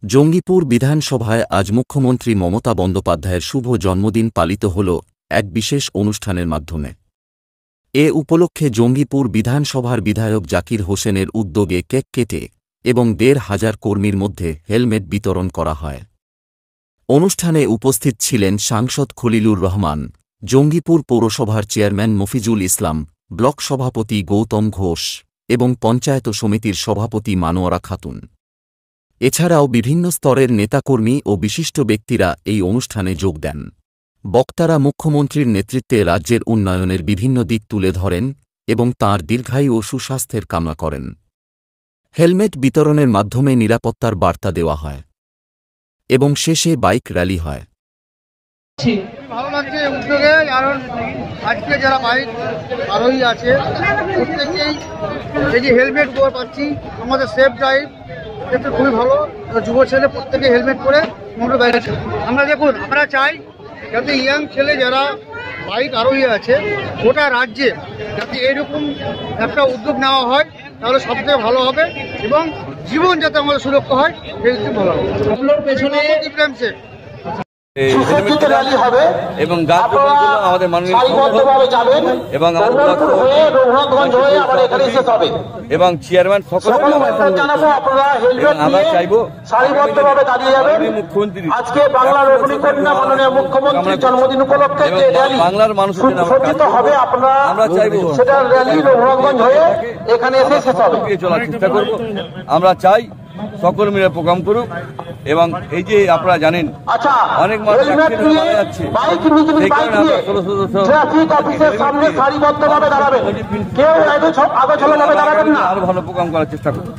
জঙ্গিপুর বিধানসভায় আজ মুখ্যমন্ত্রী মমতা বন্দ্যোপাধ্যায়ের শুভ জন্মদিন পালিত হল এক বিশেষ অনুষ্ঠানের মাধ্যমে। এ উপলক্ষে জঙ্গিপুর বিধানসভার বিধায়ক জাকির হোসেনের উদ্যোগে কেক কেটে এবং ১৫০০ কর্মীর মধ্যে হেলমেট বিতরণ করা হয়। অনুষ্ঠানে উপস্থিত ছিলেন সাংসদ খলিলুর রহমান, জঙ্গিপুর পৌরসভার চেয়ারম্যান মফিজুল ইসলাম, ব্লক সভাপতি গৌতম ঘোষ এবং পঞ্চায়েত সমিতির সভাপতি মানোয়ারা খাতুন। এছাড়াও বিভিন্ন স্তরের নেতাকর্মী ও বিশিষ্ট ব্যক্তিরা এই অনুষ্ঠানে যোগ দেন। বক্তারা মুখ্যমন্ত্রীর নেতৃত্বে রাজ্যের উন্নয়নের বিভিন্ন দিক তুলে ধরেন এবং তাঁর দীর্ঘায়ু ও সুস্বাস্থ্যের কামনা করেন। হেলমেট বিতরণের মাধ্যমে নিরাপত্তার বার্তা দেওয়া হয় এবং শেষে বাইক র্যালি হয়। ভালো লাগছে উদ্যোগে, কারণ আজকে যারা বাইক আরোহী আছে প্রত্যেকেই এই যে হেলমেট পাচ্ছি, আমাদের সেফ ড্রাইভ, এটা খুবই ভালো। যুব ছেলে প্রত্যেকে হেলমেট পরে মোটর বাইক আছে। আমরা দেখুন, আমরা চাই যাতে ইয়াং ছেলে যারা বাইক আরোহী আছে গোটা রাজ্যে যাতে এরকম একটা উদ্যোগ নেওয়া হয়, তাহলে সবথেকে ভালো হবে এবং জীবন যাতে আমাদের সুরক্ষা হয় সেই দিকে ভালো হবে। পেছনে ইব্রাহিম শেখ এবং আমাদের এবং এবং চেয়ারম্যান সকল আমরা চাইবো মুখ্যমন্ত্রী আজকে বাংলার মুখ্যমন্ত্রী জন্মদিন উপলক্ষে বাংলার মানুষের আমরা চাইবো সেটা র্যালি রঘুনাথগঞ্জ হয়ে এখানে এসে শেষ হবে। চলার চেষ্টা করবো। আমরা চাই সকল মিলে প্রোগ্রাম করুক এবং এই যে আপনারা জানেন অনেক মানুষ মারা যাচ্ছে, আরো ভালো প্রোগ্রাম করার চেষ্টা করুন।